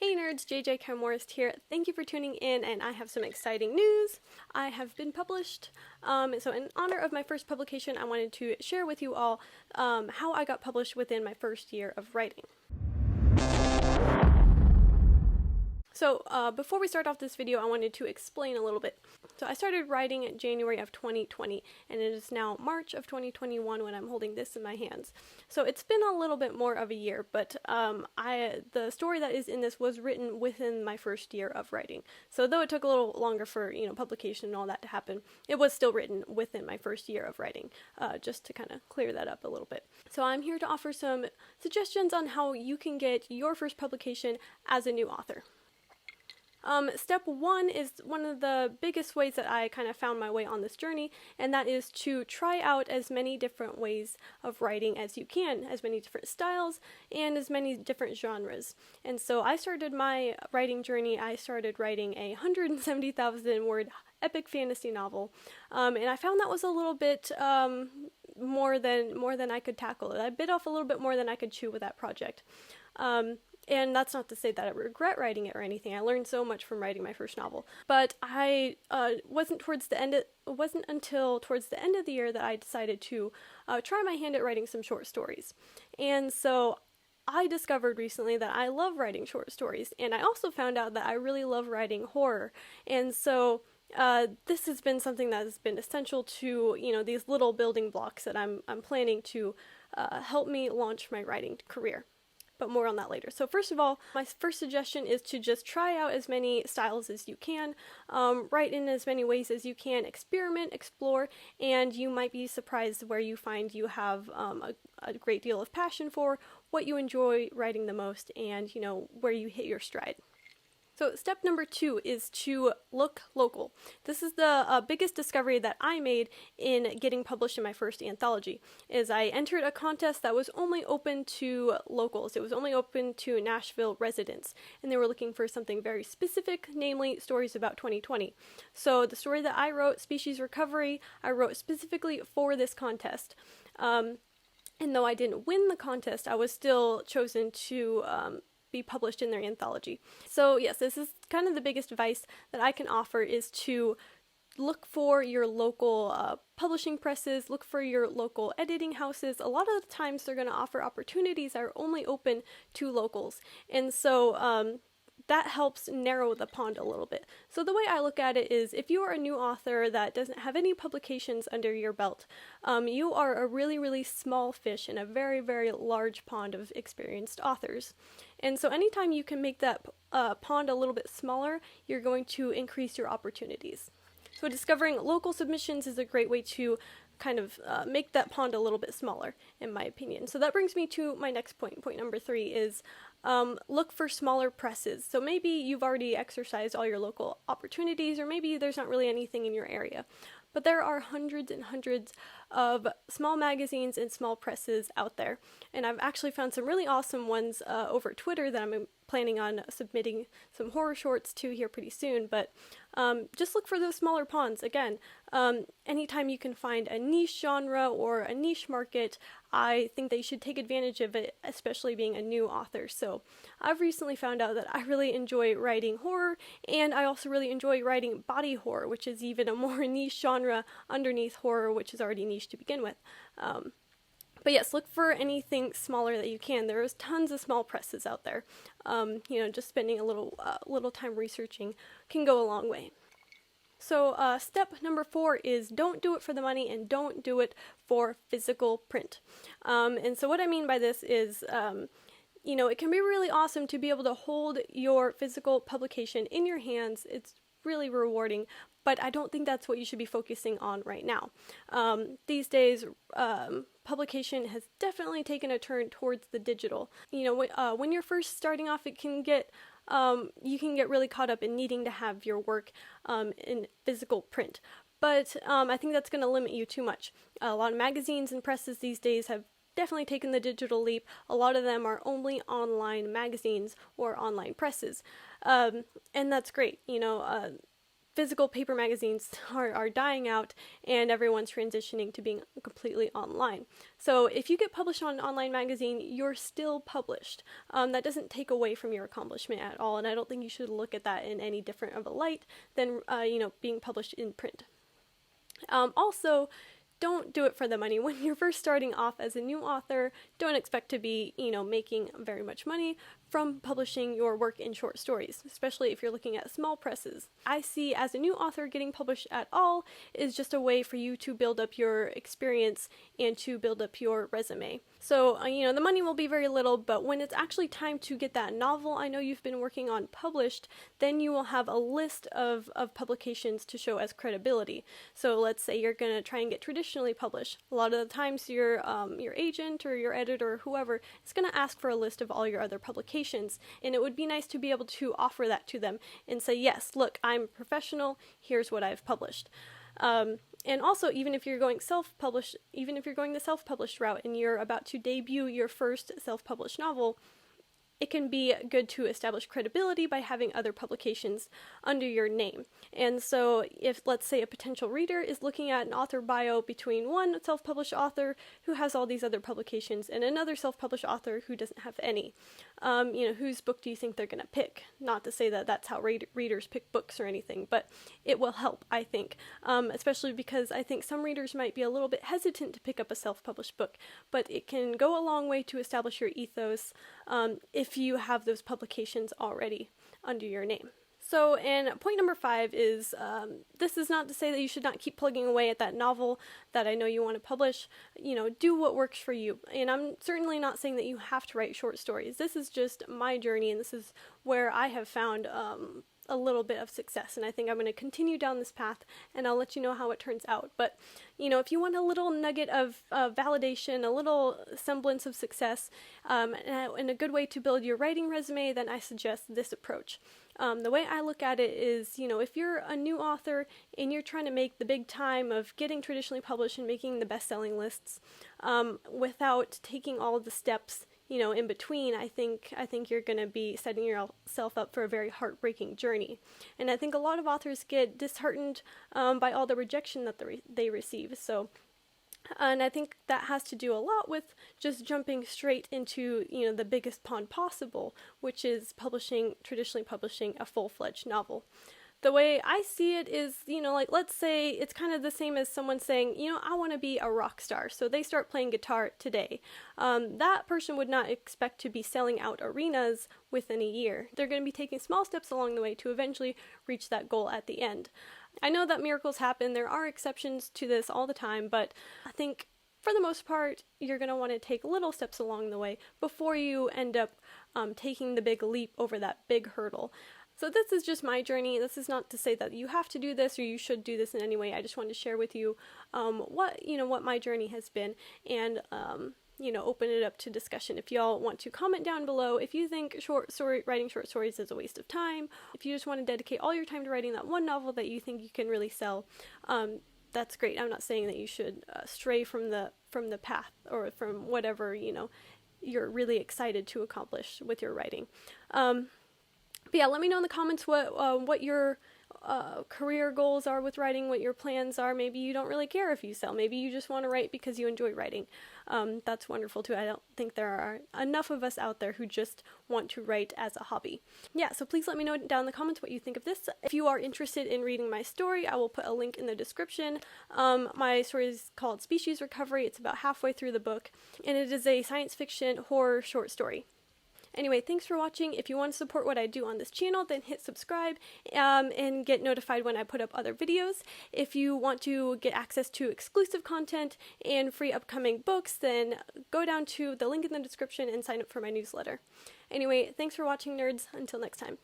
Hey nerds, JJ Chemorist here. Thank you for tuning in, and I have some exciting news. I have been published. So in honor of my first publication, I wanted to share with you all how I got published within my first year of writing. So before we start off this video, I wanted to explain a little bit. So I started writing in January of 2020, and it is now March of 2021 when I'm holding this in my hands. So it's been a little bit more of a year, but the story that is in this was written within my first year of writing. So though it took a little longer for publication and all that to happen, it was still written within my first year of writing, just to kind of clear that up a little bit. So I'm here to offer some suggestions on how you can get your first publication as a new author. Step one is one of the biggest ways that I kind of found my way on this journey, and that is to try out as many different ways of writing as you can, as many different styles, and as many different genres. And so I started my writing journey, I started writing a 170,000 word epic fantasy novel, and I found that was a little bit more than I could tackle. I bit off a little bit more than I could chew with that project. And that's not to say that I regret writing it or anything. I learned so much from writing my first novel. But I wasn't until towards the end of the year that I decided to try my hand at writing some short stories. And so I discovered recently that I love writing short stories, and I also found out that I really love writing horror. And so this has been something that has been essential to these little building blocks that I'm planning to help me launch my writing career. But more on that later. So first of all, my first suggestion is to just try out as many styles as you can, write in as many ways as you can, experiment, explore, and you might be surprised where you find you have a great deal of passion for, what you enjoy writing the most, and where you hit your stride. So step number 2 is to look local. This is the biggest discovery that I made in getting published in my first anthology, is I entered a contest that was only open to locals. It was only open to Nashville residents, and they were looking for something very specific, namely stories about 2020. So the story that I wrote, Species Recovery, I wrote specifically for this contest. And though I didn't win the contest, I was still chosen to be published in their anthology. So yes, this is kind of the biggest advice that I can offer, is to look for your local publishing presses, look for your local editing houses. A lot of the times they're going to offer opportunities that are only open to locals, and so that helps narrow the pond a little bit. So the way I look at it is, if you are a new author that doesn't have any publications under your belt, you are a really, really small fish in a very, very large pond of experienced authors. And so anytime you can make that pond a little bit smaller, you're going to increase your opportunities. So discovering local submissions is a great way to kind of make that pond a little bit smaller, in my opinion. So that brings me to my next point. Point number 3 is look for smaller presses. So maybe you've already exercised all your local opportunities, or maybe there's not really anything in your area. But there are hundreds and hundreds of small magazines and small presses out there. And I've actually found some really awesome ones over Twitter that I'm planning on submitting some horror shorts to here pretty soon. But just look for those smaller ponds. Again, anytime you can find a niche genre or a niche market, I think that you should take advantage of it, especially being a new author. So I've recently found out that I really enjoy writing horror, and I also really enjoy writing body horror, which is even a more niche genre underneath horror, which is already niche to begin with. But yes, look for anything smaller that you can. There is tons of small presses out there. Just spending a little time researching can go a long way. So step number 4 is don't do it for the money, and don't do it for physical print. And so what I mean by this is, it can be really awesome to be able to hold your physical publication in your hands. It's really rewarding, but I don't think that's what you should be focusing on right now. These days, publication has definitely taken a turn towards the digital. When you're first starting off, you can get really caught up in needing to have your work in physical print. But I think that's going to limit you too much. A lot of magazines and presses these days have definitely taken the digital leap. A lot of them are only online magazines or online presses. And that's great. physical paper magazines are dying out and everyone's transitioning to being completely online. So if you get published on an online magazine, you're still published. That doesn't take away from your accomplishment at all, and I don't think you should look at that in any different of a light than being published in print. Also, don't do it for the money. When you're first starting off as a new author, don't expect to be, making very much money from publishing your work in short stories, especially if you're looking at small presses. I see as a new author getting published at all is just a way for you to build up your experience and to build up your resume. So, the money will be very little, but when it's actually time to get that novel I know you've been working on published, then you will have a list of publications to show as credibility. So let's say you're going to try and get traditionally published. A lot of the times your agent or your editor or whoever is going to ask for a list of all your other publications, and it would be nice to be able to offer that to them and say, yes, look, I'm a professional, here's what I've published. And also, even if you're going the self-published route and you're about to debut your first self-published novel, it can be good to establish credibility by having other publications under your name. And so if, let's say, a potential reader is looking at an author bio between one self-published author who has all these other publications and another self-published author who doesn't have any, whose book do you think they're going to pick? Not to say that that's how readers pick books or anything, but it will help, I think, especially because I think some readers might be a little bit hesitant to pick up a self-published book, but it can go a long way to establish your ethos if you have those publications already under your name. So, and point number 5 is, this is not to say that you should not keep plugging away at that novel that I know you want to publish. Do what works for you. And I'm certainly not saying that you have to write short stories. This is just my journey, and this is where I have found a little bit of success, and I think I'm going to continue down this path, and I'll let you know how it turns out. But, if you want a little nugget of validation, a little semblance of success, and a good way to build your writing resume, then I suggest this approach. The way I look at it is, if you're a new author and you're trying to make the big time of getting traditionally published and making the best-selling lists, without taking all of the steps in between, I think you're going to be setting yourself up for a very heartbreaking journey. And I think a lot of authors get disheartened by all the rejection that they receive. So, and I think that has to do a lot with just jumping straight into, the biggest pond possible, which is traditionally publishing a full-fledged novel. The way I see it is, let's say it's kind of the same as someone saying, I want to be a rock star. So they start playing guitar today. That person would not expect to be selling out arenas within a year. They're going to be taking small steps along the way to eventually reach that goal at the end. I know that miracles happen. There are exceptions to this all the time, but I think for the most part, you're going to want to take little steps along the way before you end up taking the big leap over that big hurdle. So this is just my journey. This is not to say that you have to do this or you should do this in any way. I just wanted to share with you what my journey has been, and open it up to discussion. If y'all want to comment down below if you think writing short stories is a waste of time, if you just want to dedicate all your time to writing that one novel that you think you can really sell, that's great. I'm not saying that you should stray from the path or from whatever you're really excited to accomplish with your writing. But yeah, let me know in the comments what your career goals are with writing, what your plans are. Maybe you don't really care if you sell. Maybe you just want to write because you enjoy writing. That's wonderful too. I don't think there are enough of us out there who just want to write as a hobby. Yeah, so please let me know down in the comments what you think of this. If you are interested in reading my story, I will put a link in the description. My story is called Species Recovery. It's about halfway through the book, and it is a science fiction horror short story. Anyway, thanks for watching. If you want to support what I do on this channel, then hit subscribe and get notified when I put up other videos. If you want to get access to exclusive content and free upcoming books, then go down to the link in the description and sign up for my newsletter. Anyway, thanks for watching, nerds. Until next time.